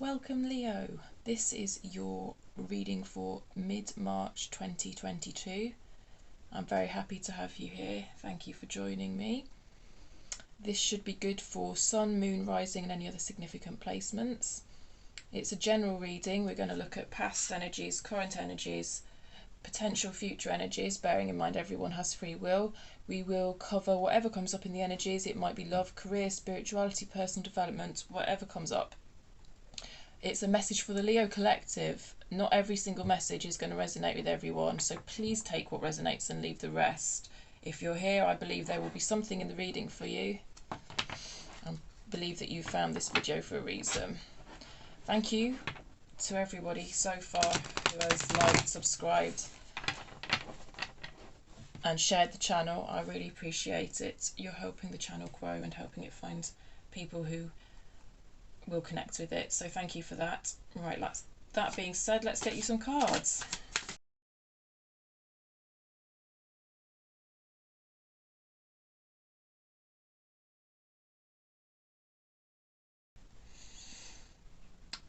Welcome, Leo. This is your reading for mid-March 2022. I'm very happy to have you here. Thank you for joining me. This should be good for Sun, Moon, Rising and any other significant placements. It's a general reading. We're going to look at past energies, current energies, potential future energies, bearing in mind everyone has free will. We will cover whatever comes up in the energies. It might be love, career, spirituality, personal development, whatever comes up. It's a message for the Leo collective. Not every single message is going to resonate with everyone, so please take what resonates and leave the rest. If you're here, I believe there will be something in the reading for you. I believe that you found this video for a reason. Thank you to everybody so far who has liked, subscribed and shared the channel. I really appreciate it. You're helping the channel grow and helping it find people who will connect with it, so thank you for that. Right, that being said, let's get you some cards.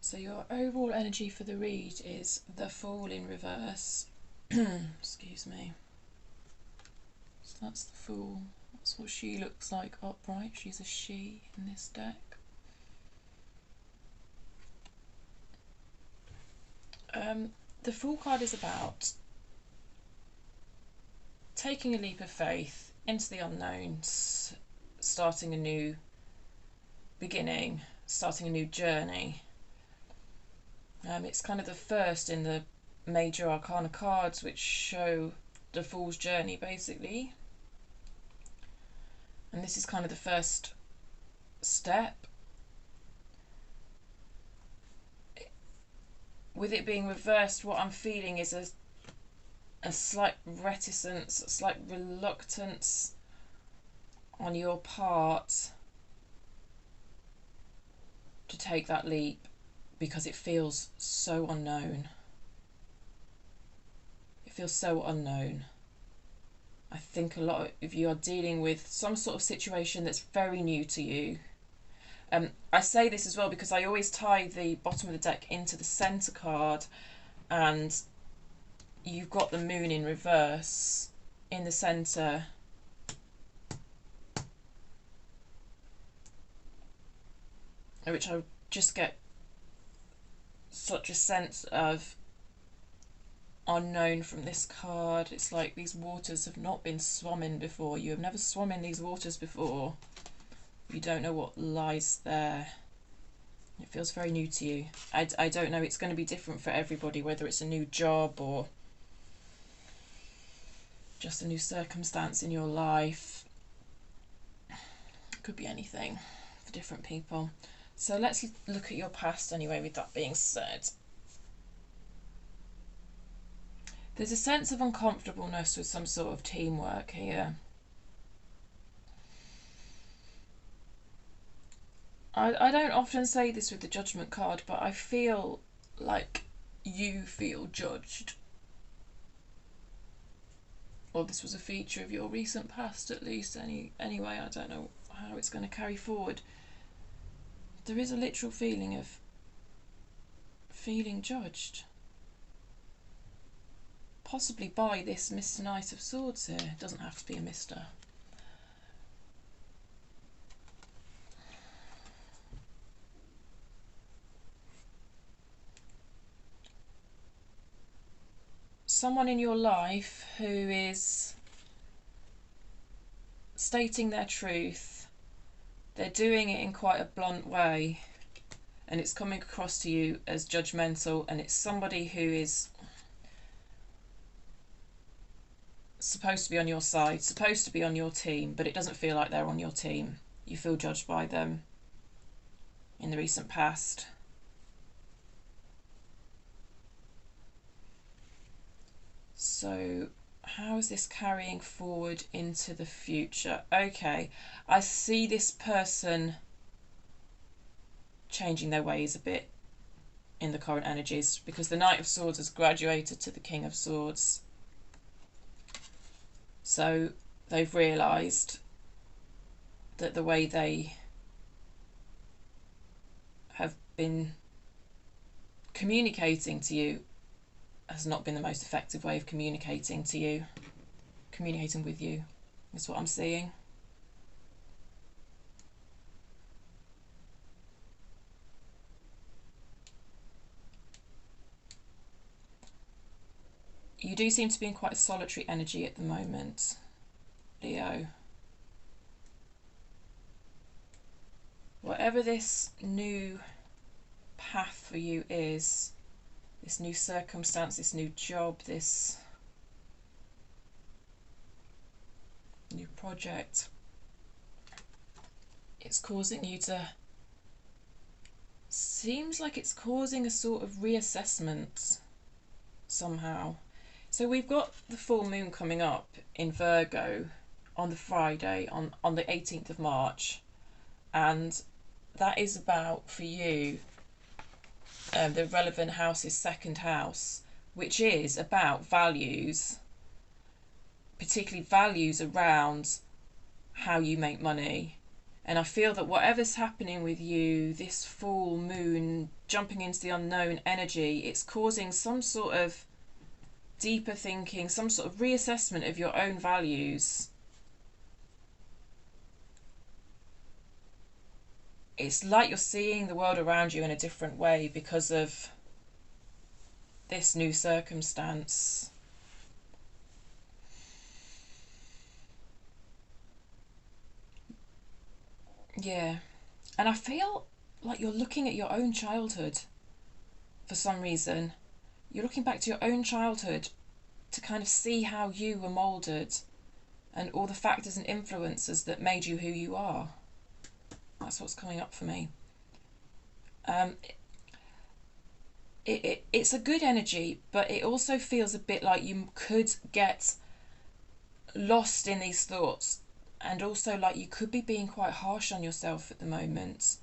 So your overall energy for the read is the Fool in reverse. Excuse me. So that's the Fool. That's what she looks like upright. She's a she in this deck. The Fool card is about taking a leap of faith into the unknown, starting a new beginning, starting a new journey. It's kind of the first in the major arcana cards which show the Fool's journey basically, and this is kind of the first step. With it being reversed, what I'm feeling is a slight reticence, a slight reluctance on your part to take that leap because it feels so unknown. It feels so unknown. I think a lot of you are dealing with some sort of situation that's very new to you. I say this as well because I always tie the bottom of the deck into the centre card, and you've got the Moon in reverse in the centre. Which I just get such a sense of unknown from this card. It's like these waters have not been swum in before. You have never swum in these waters before. You don't know what lies there. It feels very new to you. I don't know, it's going to be different for everybody, whether it's a new job or just a new circumstance in your life. It could be anything for different people. So let's look at your past anyway, with that being said. There's a sense of uncomfortableness with some sort of teamwork here. I don't often say this with the Judgment card, but I feel like you feel judged. Or this was a feature of your recent past at least. Anyway, I don't know how it's going to carry forward. There is a literal feeling of feeling judged. Possibly by this Mr. Knight of Swords here. It doesn't have to be a Mr. Someone in your life who is stating their truth. They're doing it in quite a blunt way, and it's coming across to you as judgmental, and it's somebody who is supposed to be on your side, supposed to be on your team, but it doesn't feel like they're on your team. You feel judged by them in the recent past. So how is this carrying forward into the future? Okay, I see this person changing their ways a bit in the current energies, because the Knight of Swords has graduated to the King of Swords. So they've realised that the way they have been communicating to you has not been the most effective way of communicating to you. Communicating with you is what I'm seeing. You do seem to be in quite a solitary energy at the moment, Leo. Whatever this new path for you is, this new circumstance, this new job, this new project, it's causing you to, seems like it's causing a sort of reassessment somehow. So we've got the full moon coming up in Virgo on the Friday, on the 18th of March, and that is about, for you, the relevant house is second house, which is about values, particularly values around how you make money. And I feel that whatever's happening with you, this full moon jumping into the unknown energy, it's causing some sort of deeper thinking, some sort of reassessment of your own values. It's like you're seeing the world around you in a different way because of this new circumstance. Yeah. And I feel like you're looking at your own childhood for some reason. You're looking back to your own childhood to kind of see how you were moulded and all the factors and influences that made you who you are. That's what's coming up for me. It's a good energy, but it also feels a bit like you could get lost in these thoughts, and also like you could be being quite harsh on yourself at the moment.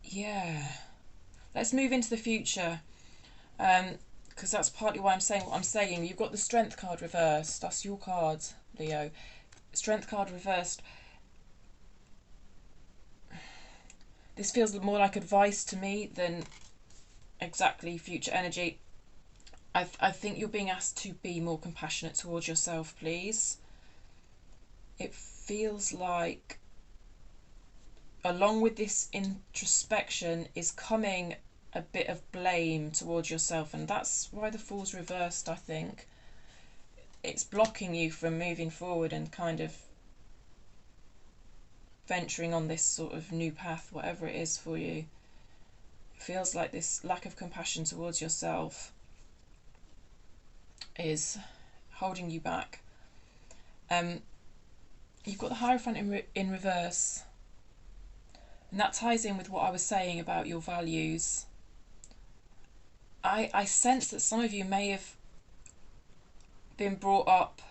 Yeah. Let's move into the future, because that's partly why I'm saying what I'm saying. You've got the Strength card reversed. That's your card, Leo. Strength card reversed. This feels more like advice to me than exactly future energy. I think you're being asked to be more compassionate towards yourself, please. It feels like, along with this introspection, is coming a bit of blame towards yourself, and that's why the Fool's reversed, I think. It's blocking you from moving forward and kind of venturing on this sort of new path, whatever it is for you. It feels like this lack of compassion towards yourself is holding you back. You've got the Hierophant in reverse, and that ties in with what I was saying about your values. I sense that some of you may have been brought up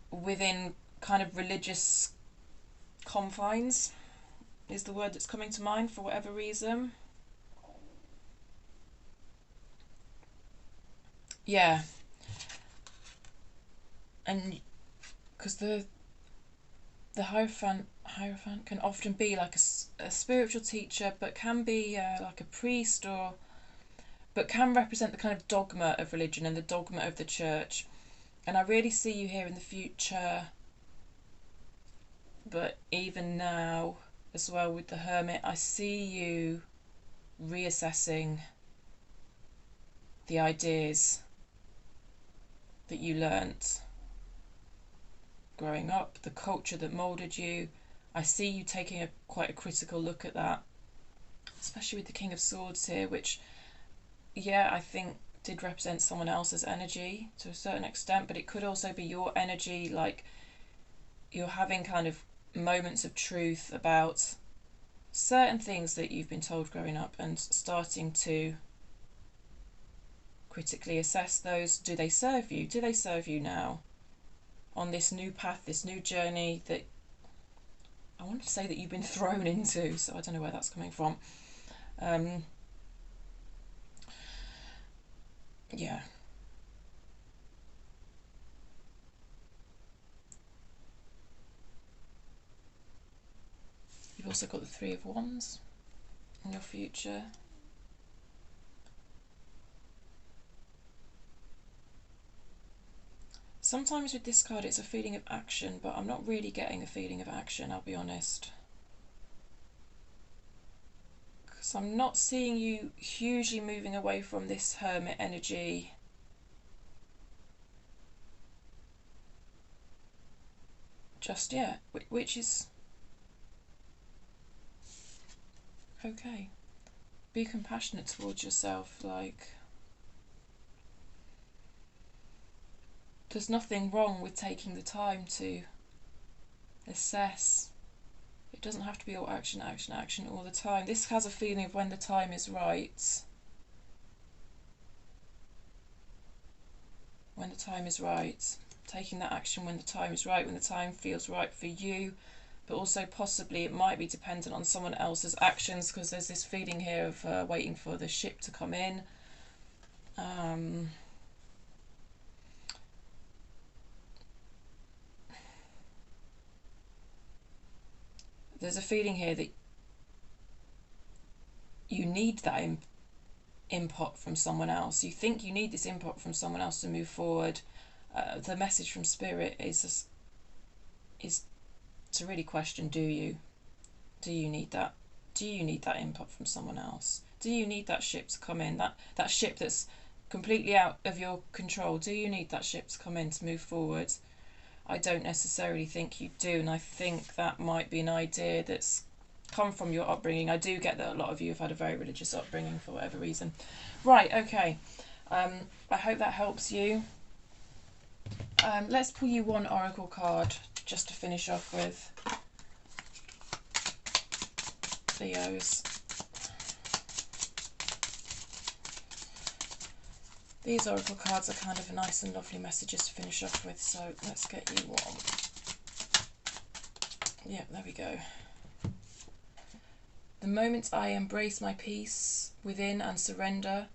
within kind of religious confines, is the word that's coming to mind for whatever reason. Yeah. And because the Hierophant can often be like a spiritual teacher, but can be like a priest, but can represent the kind of dogma of religion and the dogma of the church. And I really see you here in the future, but even now as well with the Hermit, I see you reassessing the ideas that you learnt growing up, the culture that moulded you. I see you taking quite a critical look at that, especially with the King of Swords here, which, yeah, I think did represent someone else's energy to a certain extent, but it could also be your energy, like you're having kind of moments of truth about certain things that you've been told growing up and starting to critically assess those. Do they serve you? Do they serve you now on this new path, this new journey that I want to say that you've been thrown into, so I don't know where that's coming from. Yeah. You've You've also got the Three of Wands in your future. Sometimes with this card it's a feeling of action, but I'm not really getting a feeling of action, I'll be honest. Because I'm not seeing you hugely moving away from this Hermit energy. Just yet, which is okay. Be compassionate towards yourself, like there's nothing wrong with taking the time to assess. It doesn't have to be all action, action, action all the time. This has a feeling of when the time is right. When the time is right. Taking that action when the time is right, when the time feels right for you. But also possibly it might be dependent on someone else's actions, because there's this feeling here of waiting for the ship to come in. There's a feeling here that you need that input from someone else. You think you need this input from someone else to move forward. The message from Spirit is to really question, do you need that? Do you need that input from someone else? Do you need that ship to come in? That ship that's completely out of your control. Do you need that ship to come in to move forward? I don't necessarily think you do, and I think that might be an idea that's come from your upbringing. I do get that a lot of you have had a very religious upbringing for whatever reason. Right, okay. I hope that helps you. Let's pull you one oracle card just to finish off with. Leos. These oracle cards are kind of nice and lovely messages to finish off with, so let's get you one. Yeah, there we go. The moment I embrace my peace within and surrender,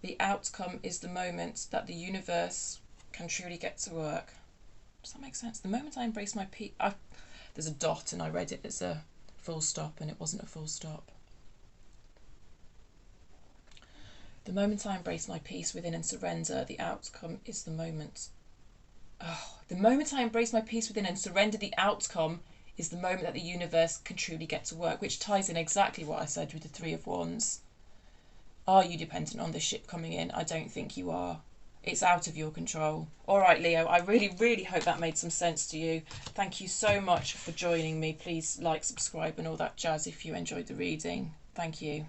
the outcome is the moment that the universe can truly get to work. Does that make sense? The moment I embrace my peace... There's a dot and I read it as a full stop and it wasn't a full stop. The moment I embrace my peace within and surrender, the outcome is the moment. Oh, the moment I embrace my peace within and surrender, the outcome is the moment that the universe can truly get to work, which ties in exactly what I said with the Three of Wands. Are you dependent on this ship coming in? I don't think you are. It's out of your control. All right, Leo, I really, really hope that made some sense to you. Thank you so much for joining me. Please like, subscribe and all that jazz if you enjoyed the reading. Thank you.